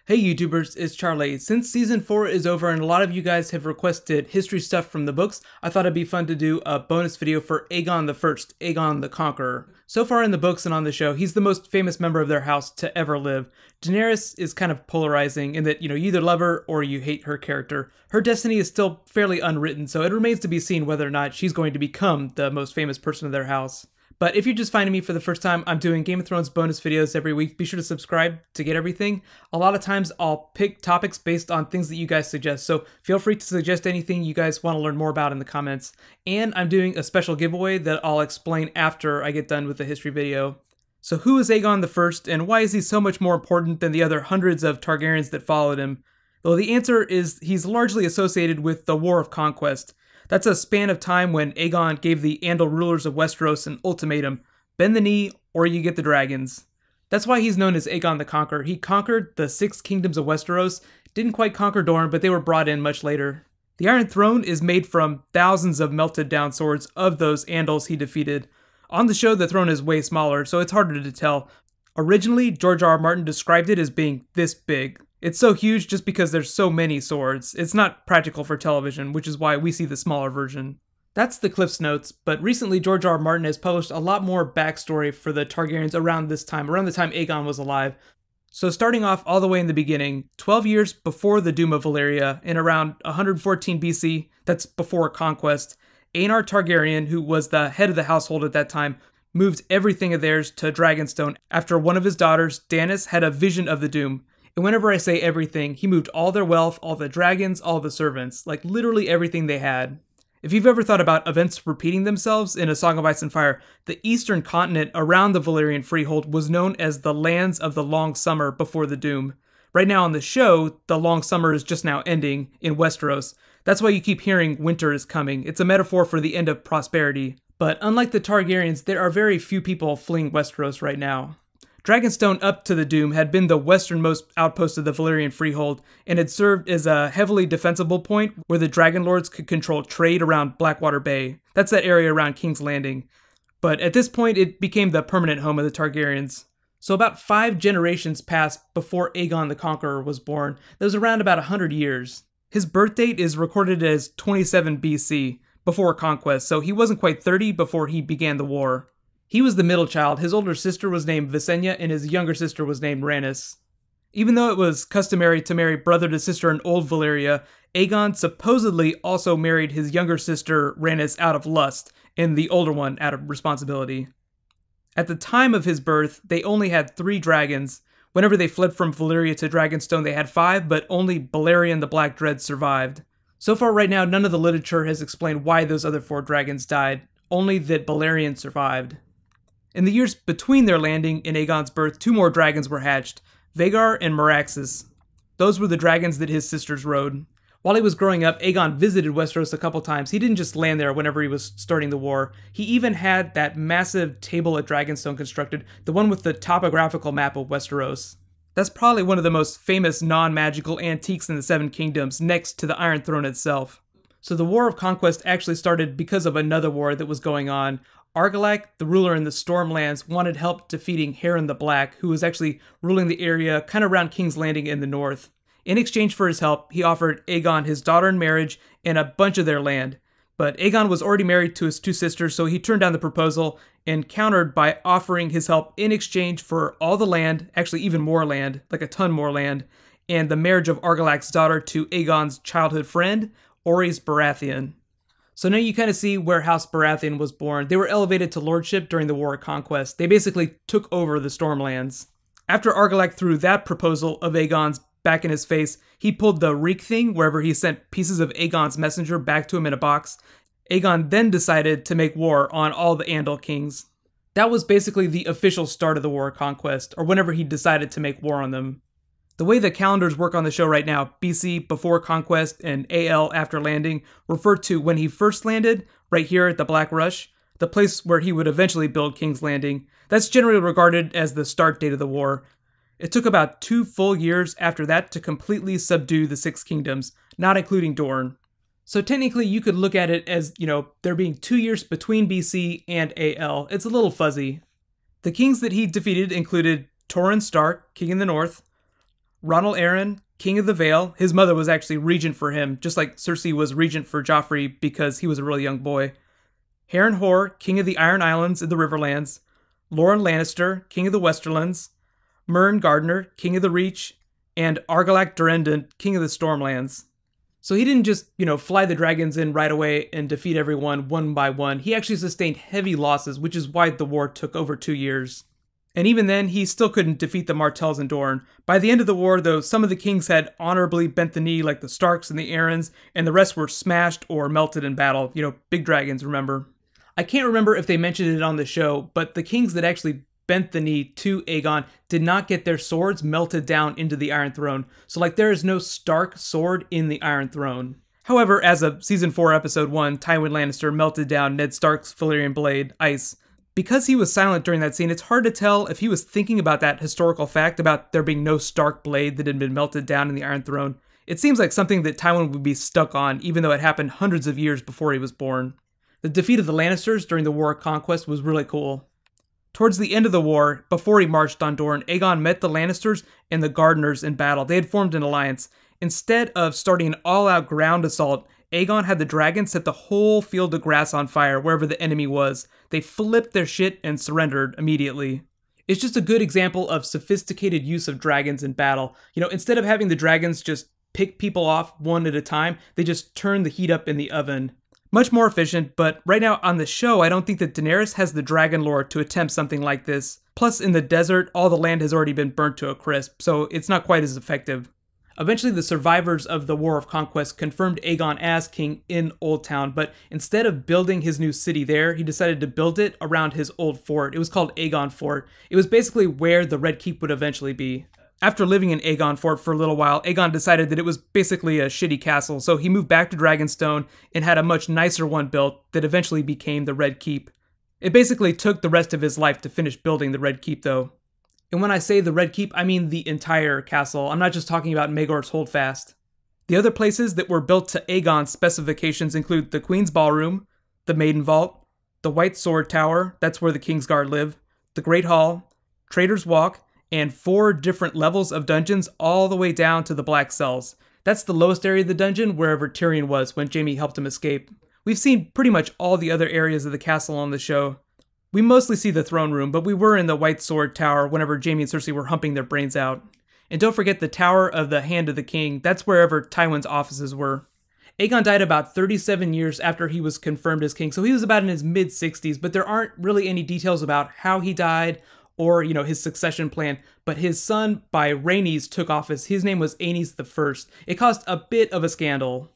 Hey YouTubers, it's Charlie. Since Season 4 is over and a lot of you guys have requested history stuff from the books, I thought it'd be fun to do a bonus video for Aegon the First, Aegon the Conqueror. So far in the books and on the show, he's the most famous member of their house to ever live. Daenerys is kind of polarizing in that, you either love her or you hate her character. Her destiny is still fairly unwritten, so it remains to be seen whether or not she's going to become the most famous person of their house. But if you're just finding me for the first time, I'm doing Game of Thrones bonus videos every week. Be sure to subscribe to get everything. A lot of times I'll pick topics based on things that you guys suggest, so feel free to suggest anything you guys want to learn more about in the comments. And I'm doing a special giveaway that I'll explain after I get done with the history video. So who is Aegon the First, and why is he so much more important than the other hundreds of Targaryens that followed him? Well, the answer is he's largely associated with the War of Conquest. That's a span of time when Aegon gave the Andal rulers of Westeros an ultimatum: bend the knee or you get the dragons. That's why he's known as Aegon the Conqueror. He conquered the 6 kingdoms of Westeros, didn't quite conquer Dorne, but they were brought in much later. The Iron Throne is made from thousands of melted down swords of those Andals he defeated. On the show, the throne is way smaller, so it's harder to tell. Originally, George R. R. Martin described it as being this big. It's so huge just because there's so many swords. It's not practical for television, which is why we see the smaller version. That's the Cliff's Notes, but recently George R. R. Martin has published a lot more backstory for the Targaryens around the time Aegon was alive. So starting off all the way in the beginning, 12 years before the Doom of Valyria, in around 114 BC, that's before Conquest, Aegon Targaryen, who was the head of the household at that time, moved everything of theirs to Dragonstone after one of his daughters, Daenerys, had a vision of the Doom. And whenever I say everything, he moved all their wealth, all the dragons, all the servants, like literally everything they had. If you've ever thought about events repeating themselves in A Song of Ice and Fire, the eastern continent around the Valyrian freehold was known as the lands of the long summer before the Doom. Right now on the show, the long summer is just now ending in Westeros. That's why you keep hearing winter is coming. It's a metaphor for the end of prosperity. But unlike the Targaryens, there are very few people fleeing Westeros right now. Dragonstone up to the Doom had been the westernmost outpost of the Valyrian freehold, and had served as a heavily defensible point where the Dragon Lords could control trade around Blackwater Bay. That's that area around King's Landing. But at this point, it became the permanent home of the Targaryens. So about 5 generations passed before Aegon the Conqueror was born. That was around about 100 years. His birth date is recorded as 27 BC, before Conquest, so he wasn't quite 30 before he began the war. He was the middle child. His older sister was named Visenya, and his younger sister was named Rhaenys. Even though it was customary to marry brother to sister in Old Valyria, Aegon supposedly also married his younger sister Rhaenys out of lust, and the older one out of responsibility. At the time of his birth, they only had 3 dragons. Whenever they fled from Valyria to Dragonstone, they had 5, but only Balerion the Black Dread survived. So far right now, none of the literature has explained why those other 4 dragons died, only that Balerion survived. In the years between their landing and Aegon's birth, 2 more dragons were hatched, Vhagar and Meraxes. Those were the dragons that his sisters rode. While he was growing up, Aegon visited Westeros a couple times. He didn't just land there whenever he was starting the war. He even had that massive table at Dragonstone constructed, the one with the topographical map of Westeros. That's probably one of the most famous non-magical antiques in the 7 Kingdoms, next to the Iron Throne itself. So the War of Conquest actually started because of another war that was going on. Argilac, the ruler in the Stormlands, wanted help defeating Harren the Black, who was actually ruling the area kind of around King's Landing in the north. In exchange for his help, he offered Aegon his daughter in marriage and a bunch of their land. But Aegon was already married to his 2 sisters, so he turned down the proposal and countered by offering his help in exchange for all the land, actually even more land, like a ton more land, and the marriage of Argilac's daughter to Aegon's childhood friend, Orys Baratheon. So now you kind of see where House Baratheon was born. They were elevated to lordship during the War of Conquest. They basically took over the Stormlands. After Argilac threw that proposal of Aegon's back in his face, he pulled the Reek thing wherever he sent pieces of Aegon's messenger back to him in a box. Aegon then decided to make war on all the Andal kings. That was basically the official start of the War of Conquest, or whenever he decided to make war on them. The way the calendars work on the show right now, BC before Conquest and AL after landing, refer to when he first landed, right here at the Black Rush, the place where he would eventually build King's Landing. That's generally regarded as the start date of the war. It took about 2 full years after that to completely subdue the 6 kingdoms, not including Dorne. So technically you could look at it as, there being 2 years between BC and AL. It's a little fuzzy. The kings that he defeated included Torrhen Stark, king in the north, Ronald Arryn, King of the Vale. His mother was actually regent for him, just like Cersei was regent for Joffrey because he was a really young boy. Harrenhal, King of the Iron Islands and the Riverlands. Loren Lannister, King of the Westerlands. Mern Gardner, King of the Reach. And Argilac Durendon, King of the Stormlands. So he didn't just, fly the dragons in right away and defeat everyone one by one. He actually sustained heavy losses, which is why the war took over 2 years. And even then, he still couldn't defeat the Martells and Dorne. By the end of the war, though, some of the kings had honorably bent the knee, like the Starks and the Arryns, and the rest were smashed or melted in battle. Big dragons, remember? I can't remember if they mentioned it on the show, but the kings that actually bent the knee to Aegon did not get their swords melted down into the Iron Throne. So, there is no Stark sword in the Iron Throne. However, as of Season 4, Episode 1, Tywin Lannister melted down Ned Stark's Valyrian blade, Ice. Because he was silent during that scene, it's hard to tell if he was thinking about that historical fact about there being no Stark blade that had been melted down in the Iron Throne. It seems like something that Tywin would be stuck on, even though it happened hundreds of years before he was born. The defeat of the Lannisters during the War of Conquest was really cool. Towards the end of the war, before he marched on Dorne, Aegon met the Lannisters and the Gardeners in battle. They had formed an alliance. Instead of starting an all-out ground assault, Aegon had the dragons set the whole field of grass on fire wherever the enemy was. They flipped their shit and surrendered immediately. It's just a good example of sophisticated use of dragons in battle. Instead of having the dragons just pick people off one at a time, they just turn the heat up in the oven. Much more efficient, but right now on the show, I don't think that Daenerys has the dragon lore to attempt something like this. Plus, in the desert, all the land has already been burnt to a crisp, so it's not quite as effective. Eventually, the survivors of the War of Conquest confirmed Aegon as king in Old Town, but instead of building his new city there, he decided to build it around his old fort. It was called Aegon Fort. It was basically where the Red Keep would eventually be. After living in Aegon Fort for a little while, Aegon decided that it was basically a shitty castle, so he moved back to Dragonstone and had a much nicer one built that eventually became the Red Keep. It basically took the rest of his life to finish building the Red Keep, though. And when I say the Red Keep, I mean the entire castle. I'm not just talking about Maegor's Holdfast. The other places that were built to Aegon's specifications include the Queen's Ballroom, the Maiden Vault, the White Sword Tower, that's where the Kingsguard live, the Great Hall, Trader's Walk, and 4 different levels of dungeons all the way down to the Black Cells. That's the lowest area of the dungeon, wherever Tyrion was when Jaime helped him escape. We've seen pretty much all the other areas of the castle on the show. We mostly see the throne room, but we were in the White Sword Tower whenever Jaime and Cersei were humping their brains out. And don't forget the Tower of the Hand of the King, that's wherever Tywin's offices were. Aegon died about 37 years after he was confirmed as king, so he was about in his mid-60s, but there aren't really any details about how he died or, his succession plan. But his son, by Rhaenys, took office. His name was Aenys I. It caused a bit of a scandal.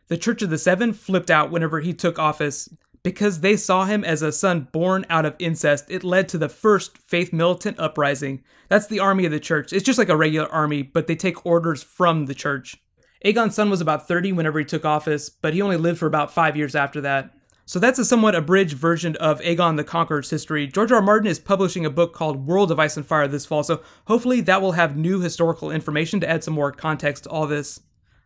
The Church of the Seven flipped out whenever he took office. Because they saw him as a son born out of incest, it led to the first faith militant uprising. That's the army of the church. It's just like a regular army, but they take orders from the church. Aegon's son was about 30 whenever he took office, but he only lived for about 5 years after that. So that's a somewhat abridged version of Aegon the Conqueror's history. George R. R. Martin is publishing a book called World of Ice and Fire this fall, so hopefully that will have new historical information to add some more context to all this.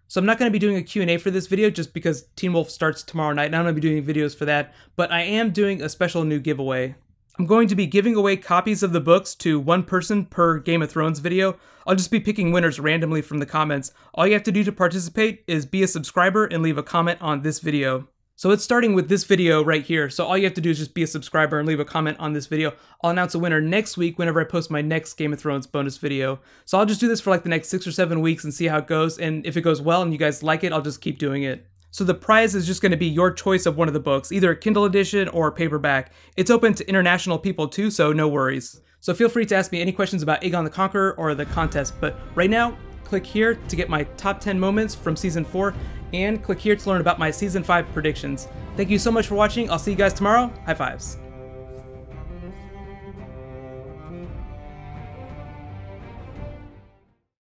So I'm not going to be doing a Q&A for this video just because Teen Wolf starts tomorrow night and I'm going to be doing videos for that, but I am doing a special new giveaway. I'm going to be giving away copies of the books to one person per Game of Thrones video. I'll just be picking winners randomly from the comments. All you have to do to participate is be a subscriber and leave a comment on this video. So it's starting with this video right here. So all you have to do is just be a subscriber and leave a comment on this video. I'll announce a winner next week whenever I post my next Game of Thrones bonus video. So I'll just do this for like the next 6 or 7 weeks and see how it goes. And if it goes well and you guys like it, I'll just keep doing it. So the prize is just going to be your choice of one of the books, either Kindle edition or paperback. It's open to international people too, so no worries. So feel free to ask me any questions about Aegon the Conqueror or the contest. But right now, click here to get my top 10 moments from Season 4, and click here to learn about my Season 5 predictions. Thank you so much for watching. I'll see you guys tomorrow. High fives.